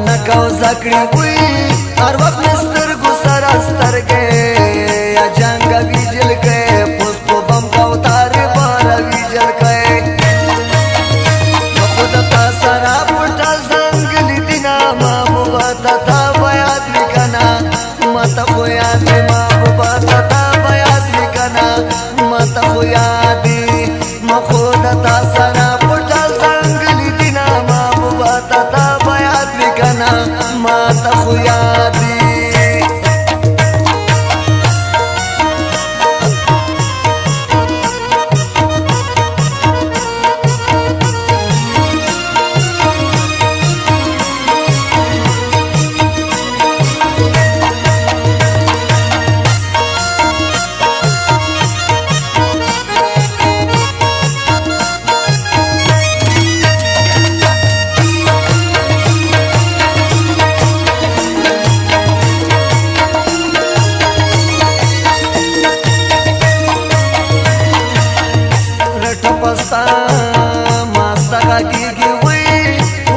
نکاو زکړی وی هر وخت مستر ګسر استر کې یا جنگ ویجل کې پوس په بم کاو تار بار ویجل کې خود تا سرا پټل څنګه لیدنا محبوبا تا بیات وکنا مت خو یاد محبوبا تا بیات وکنا مت خو یاد مخود تا سرا پټل څنګه لیدنا محبوبا تا بیات وکنا مت خو یاد پستا ماستا کیږي وای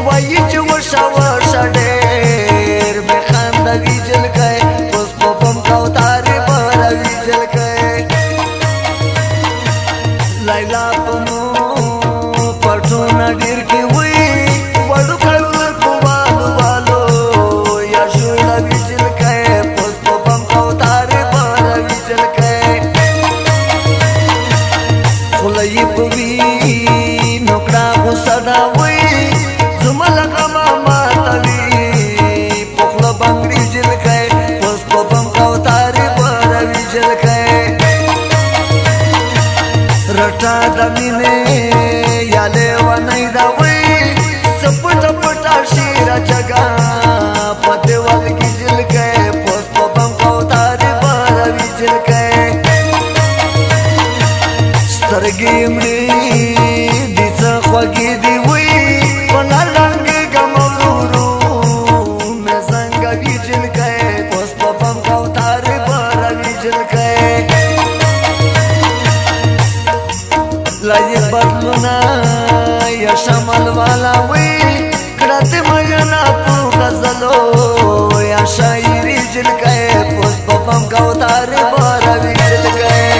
وای چې ورشا ورشا ډېر به خاند ویجل کای اوس په پم کاو تارې بار ویجل کای لایلا پمو پټونه ډېر کی وای وړو کړور په والو والو یا شول ویجل کای اوس په پم کاو تارې بار ویجل کای خلای پوی نوکرا غصدا وی زمل غما ماتوی پخلا بنگړي جل کای پس په بم کاو تاری بار ویجل کای رټا دمینه یاله ونای دا وی سپټ پټ شیر جگا پته ول کی جل کای پس په بم کاو تاری بار ویجل کای سترګې مړې دي څه خوږې دي وی په رنګ ګمورو مې څنګه ویجل کای اوس په بم کاو تارې بار ویجل کای لایق بدلونه یا شمال والا وی کړه مېنا په غزلو یا شاعري جل کای اوس په بم کاو تارې بار ویجل کای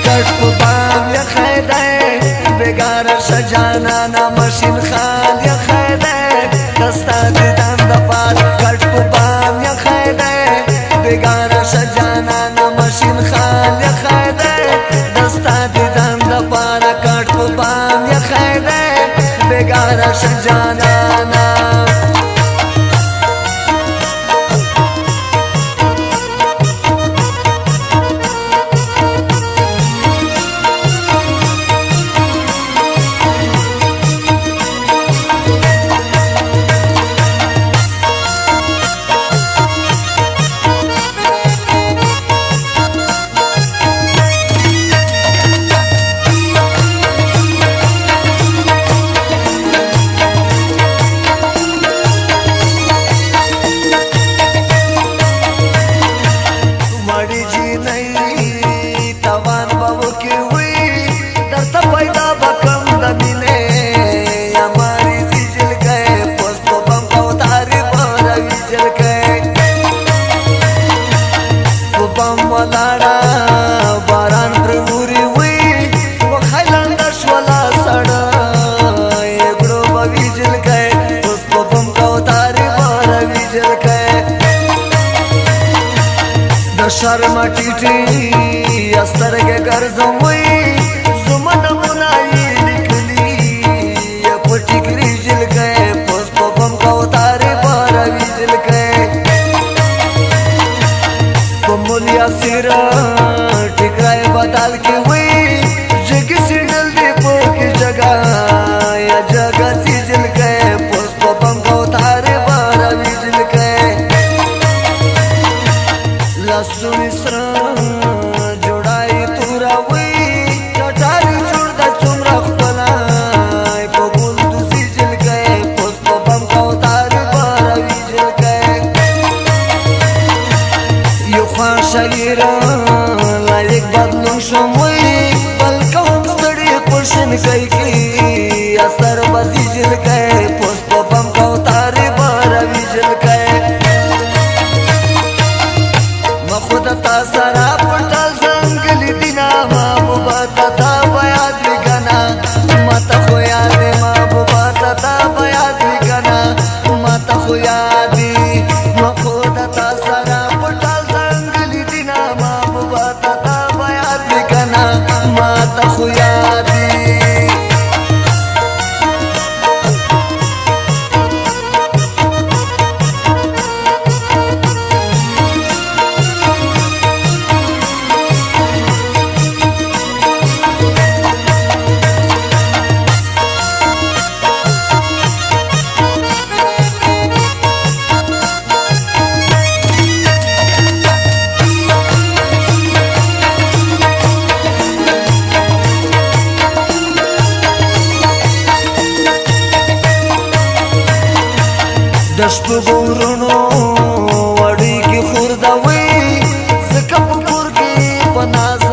کټ په بام یا خیدای بګار شجانا نا ماشین خان یا خیدای دستا دیدن د پات کټ په بام یا خیدای بګار شجانا نا ماشین خان یا خیدای دستا دیدن د پات کټ په بام یا خیدای بګار شجانا نا باران پروري وي وخیلند شولا سړ یګړو بویجل کای اوس په بم کاو تارې بار ویجل کای د شرم ټیټي استرګه ګرځم وي زمن منای لیکلی یا پټی کری جل کای اوس په بم کاو تارې بار ویجل کای مولیا سیرا ټیکای بدل کې وی جګ سیندل دی په کې جگہ یا جگہ سیجل کای پوس په بم کاو تارې بار ویجل کای لاسو سر جوړای تورا وی شپګورونو وړي کې خوردوي زکه په کور کې پناز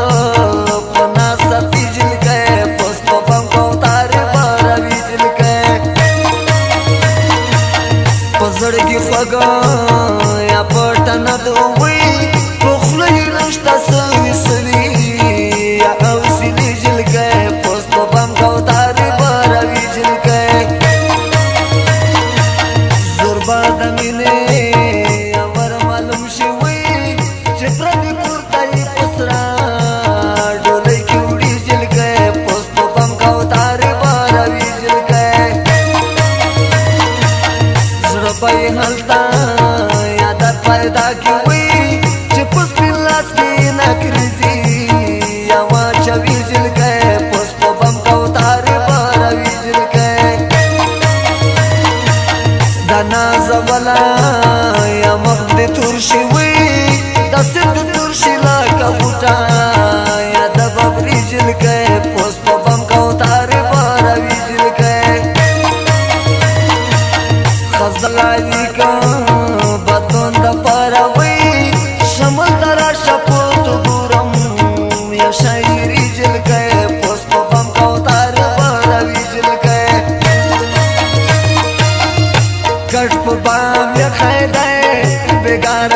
پیجل کې پس په پم کو تار باروي جل کې پزړ کې خوګا یا پټن دوي په خله نشتا سوي سوي یا اوسې جل کې پس په پم کو تار باروي جل کې हलता यादत पैदा की हुई चिपुस पिल्लास की नकरिजी यावा चवी जिल गए पुष्प बम का उतारे बारवी जिल गए दाना जबला या मखद तुरशी हुई दसिद तुरशी ला का बूटा या दबरी जिल गए पुष्प बम का उतारे बारवी जिल गए खजलाई का बदन द पारावी शमल तरा शपोत गुरम या शायरी जिल गए पुष्प बम का उतार बारवी जिल गए कट बाम या खाए दे बेगार